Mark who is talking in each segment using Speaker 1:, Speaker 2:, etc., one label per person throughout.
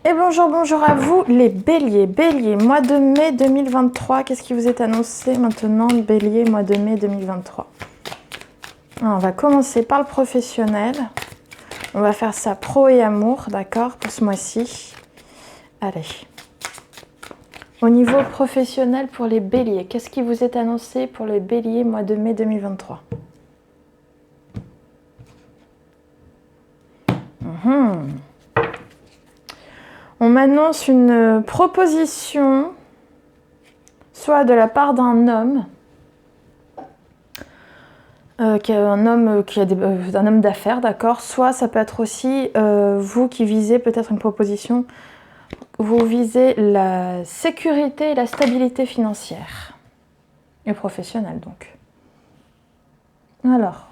Speaker 1: Et bonjour, bonjour à vous les béliers. Bélier, mois de mai 2023, qu'est-ce qui vous est annoncé maintenant, bélier, mois de mai 2023? On va commencer par le professionnel. On va faire ça pro et amour, d'accord, pour ce mois-ci. Allez. Au niveau professionnel pour les béliers, qu'est-ce qui vous est annoncé pour les béliers, mois de mai 2023? On m'annonce une proposition, soit de la part d'un homme, un homme d'affaires, d'accord. Soit ça peut être aussi vous qui visez peut-être une proposition. Vous visez la sécurité et la stabilité financière et professionnelle donc. Alors,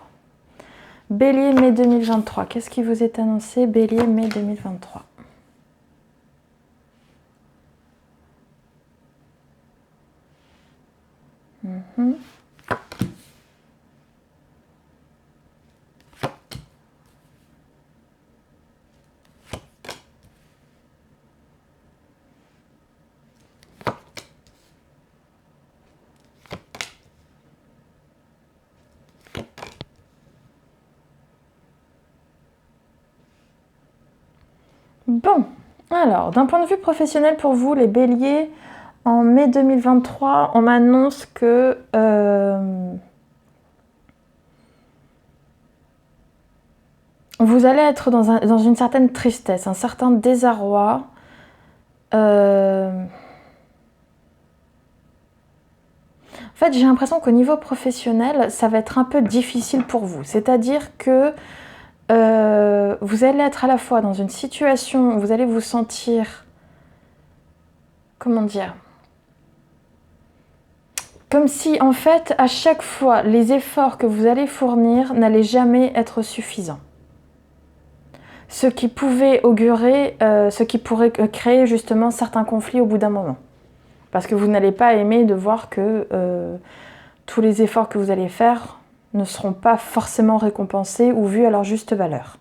Speaker 1: Bélier mai 2023, qu'est-ce qui vous est annoncé, Bélier mai 2023? Bon, alors, d'un point de vue professionnel pour vous, les béliers, en mai 2023, on m'annonce que vous allez être dans une certaine tristesse, un certain désarroi. En fait, j'ai l'impression qu'au niveau professionnel, ça va être un peu difficile pour vous. C'est-à-dire que vous allez être à la fois dans une situation où vous allez vous sentir, comment dire, comme si en fait à chaque fois les efforts que vous allez fournir n'allaient jamais être suffisants. Ce qui pouvait augurer, ce qui pourrait créer justement certains conflits au bout d'un moment. Parce que vous n'allez pas aimer de voir que tous les efforts que vous allez faire ne seront pas forcément récompensés ou vus à leur juste valeur.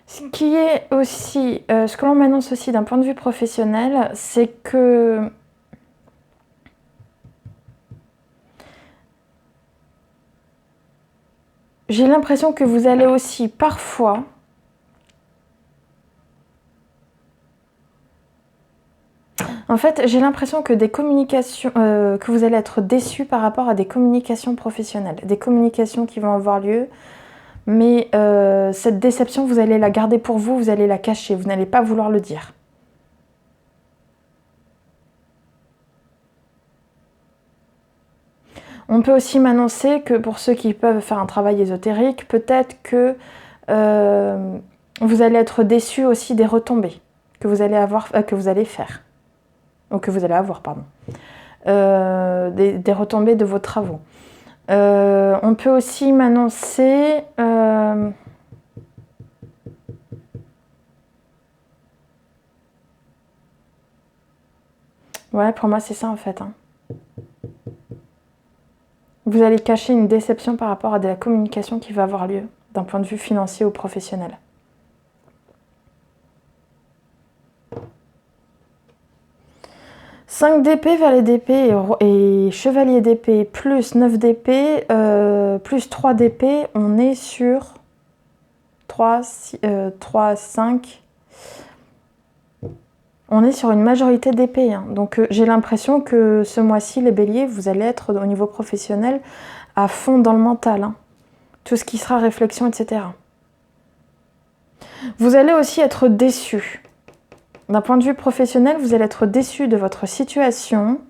Speaker 1: Ce qui est aussi, ce que l'on m'annonce aussi d'un point de vue professionnel, c'est que j'ai l'impression que vous allez aussi parfois en fait, j'ai l'impression que des communications, que vous allez être déçus par rapport à des communications professionnelles, des communications qui vont avoir lieu, mais cette déception, vous allez la garder pour vous, vous allez la cacher, vous n'allez pas vouloir le dire. On peut aussi m'annoncer que pour ceux qui peuvent faire un travail ésotérique, peut-être que vous allez être déçus aussi des retombées que vous allez avoir, que vous allez faire. Ou que vous allez avoir, pardon. Des retombées de vos travaux. On peut aussi m'annoncer... Ouais, pour moi, c'est ça, en fait. Vous allez cacher une déception par rapport à de la communication qui va avoir lieu, d'un point de vue financier ou professionnel. « 5 d'épée, valet d'épée et chevalier d'épée, plus 9 d'épée, plus 3 d'épée, on est sur 3, 5... On est sur une majorité d'épées. Hein. Donc j'ai l'impression que ce mois-ci, les béliers, vous allez être au niveau professionnel à fond dans le mental. Hein. Tout ce qui sera réflexion, etc. Vous allez aussi être déçus. D'un point de vue professionnel, vous allez être déçus de votre situation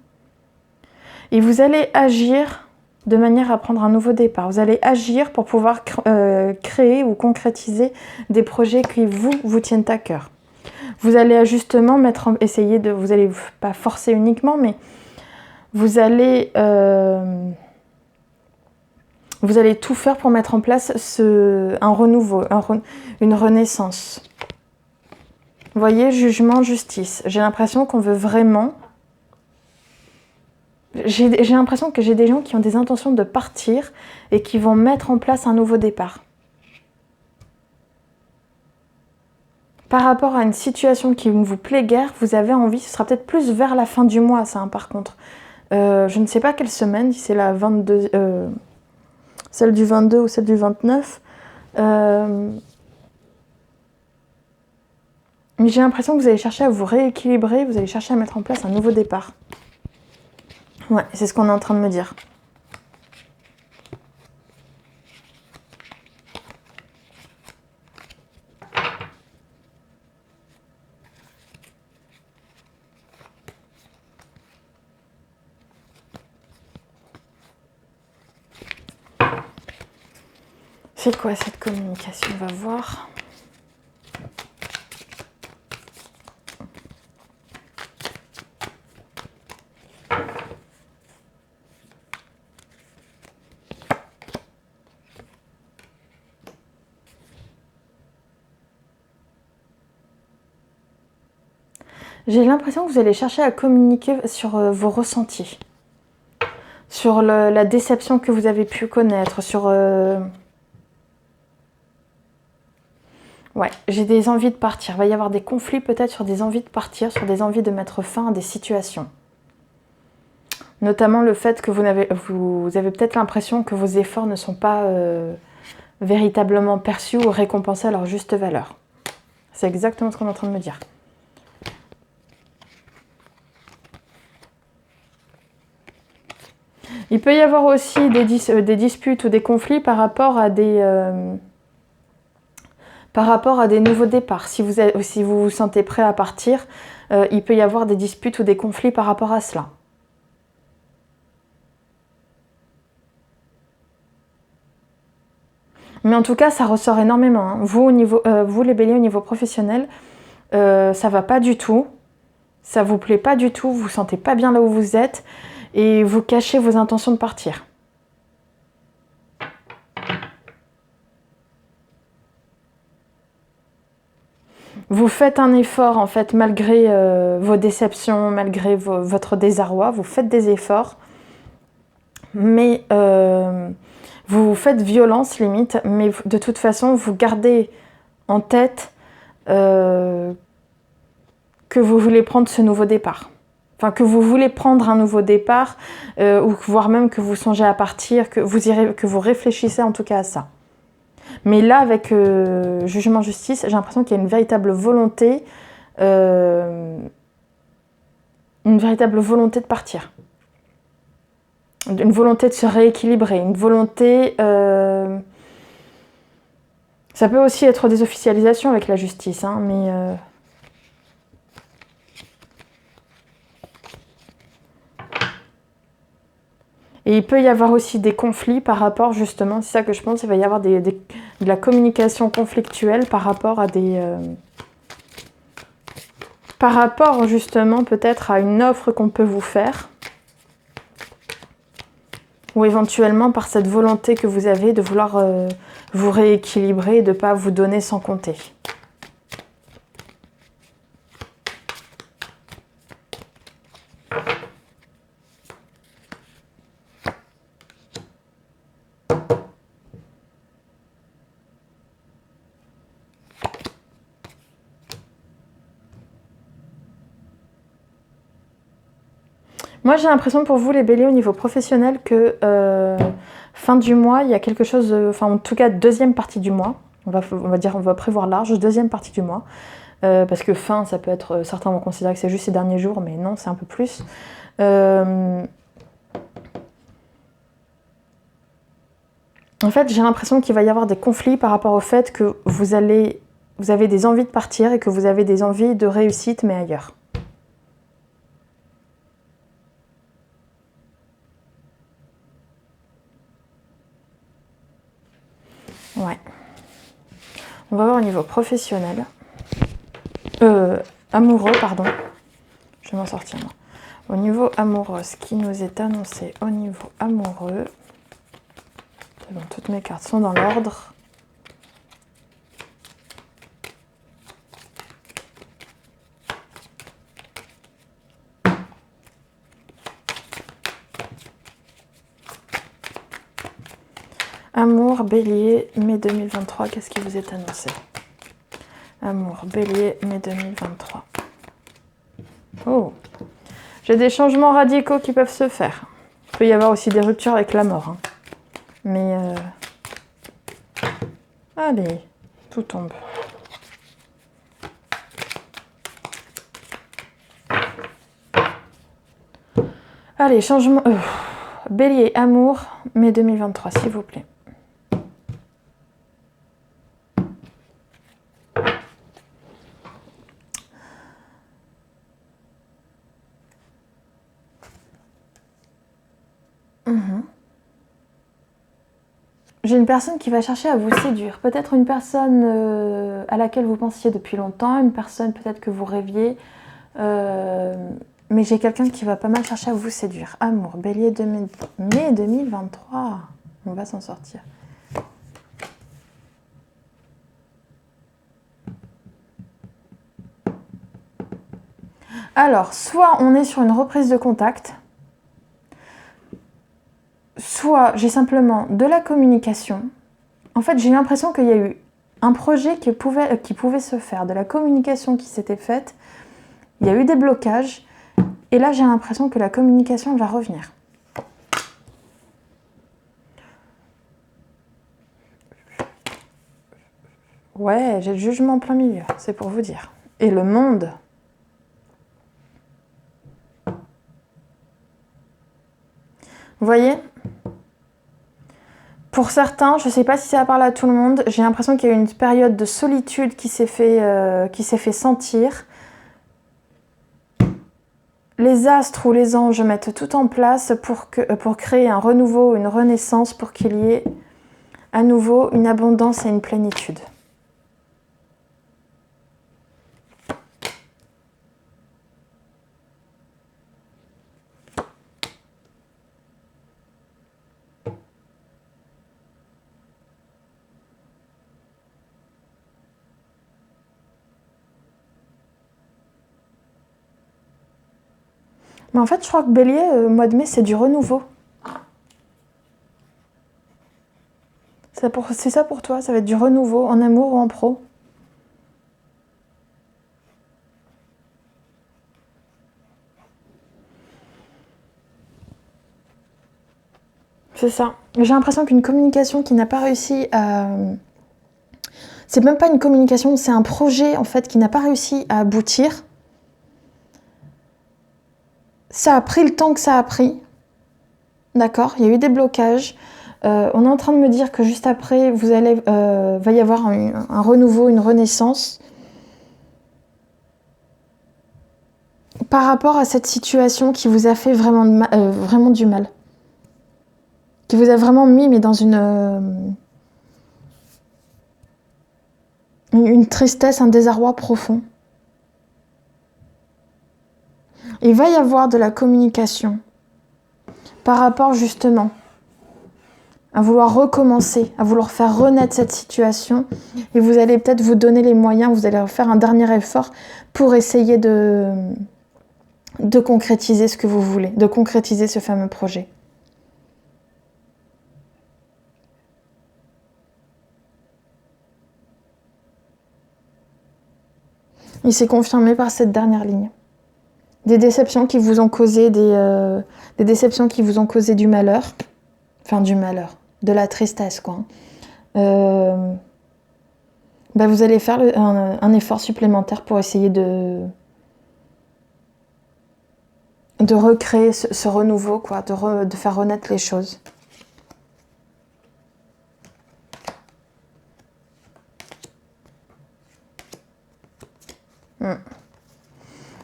Speaker 1: et vous allez agir de manière à prendre un nouveau départ. Vous allez agir pour pouvoir créer ou concrétiser des projets qui vous tiennent à cœur. Vous allez justement essayer de... Vous allez pas forcer uniquement, mais vous allez tout faire pour mettre en place un renouveau, une renaissance. Vous voyez, jugement, justice. J'ai l'impression qu'on veut vraiment J'ai l'impression que j'ai des gens qui ont des intentions de partir et qui vont mettre en place un nouveau départ. Par rapport à une situation qui ne vous plaît guère, vous avez envie, ce sera peut-être plus vers la fin du mois, ça, hein, par contre. Je ne sais pas quelle semaine, si c'est la 22, celle du 22 ou celle du 29. Mais j'ai l'impression que vous allez chercher à vous rééquilibrer, vous allez chercher à mettre en place un nouveau départ. Ouais, c'est ce qu'on est en train de me dire. C'est quoi cette communication? On va voir. J'ai l'impression que vous allez chercher à communiquer sur vos ressentis, sur la déception que vous avez pu connaître, sur... Ouais, j'ai des envies de partir. Il va y avoir des conflits peut-être sur des envies de partir, sur des envies de mettre fin à des situations. Notamment le fait que vous avez peut-être l'impression que vos efforts ne sont pas véritablement perçus ou récompensés à leur juste valeur. C'est exactement ce qu'on est en train de me dire. Il peut y avoir aussi des disputes ou des conflits par rapport à des nouveaux départs. Si vous vous sentez prêt à partir, il peut y avoir des disputes ou des conflits par rapport à cela. Mais en tout cas, ça ressort énormément. Hein. Vous les béliers, au niveau professionnel, ça va pas du tout. Ça vous plaît pas du tout. Vous vous sentez pas bien là où vous êtes. Et vous cachez vos intentions de partir. Vous faites un effort, en fait, malgré vos déceptions, malgré votre désarroi. Vous faites des efforts. Mais vous vous faites violence, limite. Mais de toute façon, vous gardez en tête que vous voulez prendre ce nouveau départ. Enfin, que vous voulez prendre un nouveau départ, ou voire même que vous songez à partir, que vous réfléchissez en tout cas à ça. Mais là, avec jugement justice, j'ai l'impression qu'il y a une véritable volonté de partir. Une volonté de se rééquilibrer, une volonté... Ça peut aussi être des officialisations avec la justice, hein, mais... Et il peut y avoir aussi des conflits par rapport, justement, c'est ça que je pense, il va y avoir de la communication conflictuelle par rapport à des... par rapport, justement, peut-être à une offre qu'on peut vous faire. Ou éventuellement par cette volonté que vous avez de vouloir vous rééquilibrer et de ne pas vous donner sans compter. Moi, j'ai l'impression pour vous, les béliers, au niveau professionnel, que fin du mois, il y a quelque chose, enfin en tout cas, deuxième partie du mois, on va prévoir large, deuxième partie du mois, parce que fin, ça peut être, certains vont considérer que c'est juste ces derniers jours, mais non, c'est un peu plus. En fait, j'ai l'impression qu'il va y avoir des conflits par rapport au fait que vous avez des envies de partir et que vous avez des envies de réussite, mais ailleurs. Ouais. On va voir au niveau professionnel. Amoureux, pardon. Je vais m'en sortir, moi. Au niveau amoureux, ce qui nous est annoncé au niveau amoureux. Bon, toutes mes cartes sont dans l'ordre. Amour, bélier, mai 2023, qu'est-ce qui vous est annoncé? Amour, bélier, mai 2023. Oh, j'ai des changements radicaux qui peuvent se faire. Il peut y avoir aussi des ruptures avec la mort. Hein. Mais, allez, tout tombe. Allez, changement... bélier, amour, mai 2023, s'il vous plaît. J'ai une personne qui va chercher à vous séduire. Peut-être une personne à laquelle vous pensiez depuis longtemps, une personne peut-être que vous rêviez. Mais j'ai quelqu'un qui va pas mal chercher à vous séduire. Amour, bélier, mai 2023. On va s'en sortir. Alors, soit on est sur une reprise de contact, soit j'ai simplement de la communication. En fait, j'ai l'impression qu'il y a eu un projet qui pouvait se faire, de la communication qui s'était faite. Il y a eu des blocages. Et là, j'ai l'impression que la communication va revenir. Ouais, j'ai le jugement en plein milieu, c'est pour vous dire. Et le monde. Vous voyez ? Pour certains, je ne sais pas si ça parle à tout le monde, j'ai l'impression qu'il y a eu une période de solitude qui s'est fait sentir. Les astres ou les anges mettent tout en place pour créer un renouveau, une renaissance, pour qu'il y ait à nouveau une abondance et une plénitude. Mais en fait, je crois que Bélier, mois de mai, c'est du renouveau. C'est ça pour toi, ça va être du renouveau, en amour ou en pro. C'est ça. J'ai l'impression qu'une communication qui n'a pas réussi à... C'est même pas une communication, c'est un projet en fait qui n'a pas réussi à aboutir. Ça a pris le temps que ça a pris. D'accord ? Il y a eu des blocages. On est en train de me dire que juste après, va y avoir un renouveau, une renaissance. Par rapport à cette situation qui vous a fait vraiment du mal. Qui vous a vraiment mis mais dans une tristesse, un désarroi profond. Il va y avoir de la communication par rapport justement à vouloir recommencer, à vouloir faire renaître cette situation. Et vous allez peut-être vous donner les moyens, vous allez faire un dernier effort pour essayer de concrétiser ce que vous voulez, de concrétiser ce fameux projet. Il s'est confirmé par cette dernière ligne. Des déceptions qui vous ont causé des déceptions qui vous ont causé du malheur. Enfin, du malheur. De la tristesse, quoi. Vous allez faire un effort supplémentaire pour essayer de recréer ce renouveau, quoi, de faire renaître les choses.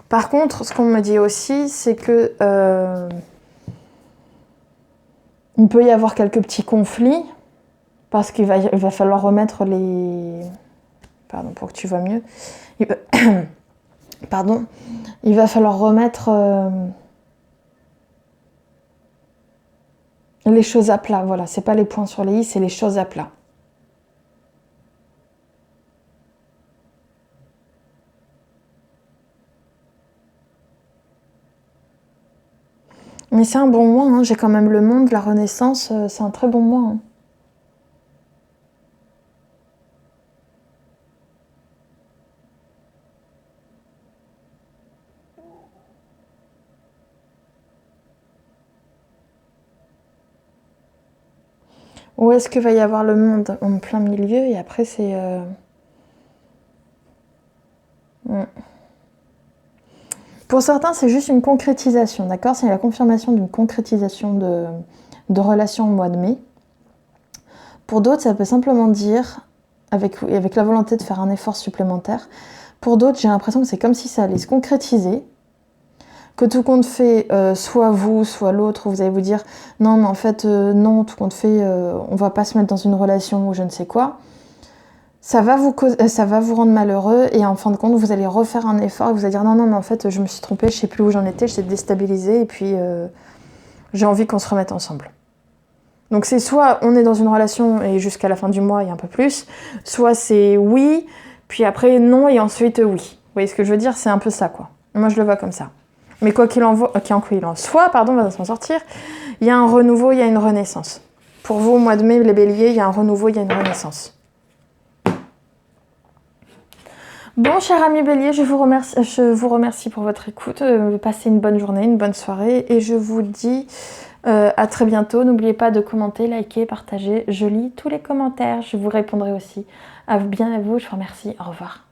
Speaker 1: Par contre, ce qu'on me dit aussi, c'est que il peut y avoir quelques petits conflits, parce qu'il va falloir remettre les... Pardon, pour que tu vois mieux. Pardon. Il va falloir remettre les choses à plat. Voilà, c'est pas les points sur les i, c'est les choses à plat. Mais c'est un bon mois, hein. J'ai quand même le monde, la renaissance, c'est un très bon mois. Hein. Où est-ce que va y avoir le monde en plein milieu et après c'est... Pour certains, c'est juste une concrétisation, d'accord? C'est la confirmation d'une concrétisation de relation au mois de mai. Pour d'autres, ça peut simplement dire, avec la volonté de faire un effort supplémentaire, pour d'autres, j'ai l'impression que c'est comme si ça allait se concrétiser, que tout compte fait, soit vous, soit l'autre, vous allez vous dire « Non, mais en fait, non, tout compte fait, on va pas se mettre dans une relation ou je ne sais quoi ». Ça va vous rendre malheureux et en fin de compte, vous allez refaire un effort et vous allez dire « Non, non, mais en fait, je me suis trompée, je sais plus où j'en étais, j'étais déstabilisée et puis j'ai envie qu'on se remette ensemble ». Donc c'est soit on est dans une relation et jusqu'à la fin du mois, il y a un peu plus, soit c'est oui, puis après non et ensuite oui. Vous voyez ce que je veux dire? C'est un peu ça, quoi. Moi, je le vois comme ça. Mais quoi qu'il en soit, pardon, on va s'en sortir, il y a un renouveau, il y a une renaissance. Pour vous, au mois de mai, les béliers, il y a un renouveau, il y a une renaissance. Bon, cher ami bélier, je vous remercie pour votre écoute. Passez une bonne journée, une bonne soirée et je vous dis à très bientôt. N'oubliez pas de commenter, liker, partager. Je lis tous les commentaires, je vous répondrai aussi. Bien à vous, je vous remercie. Au revoir.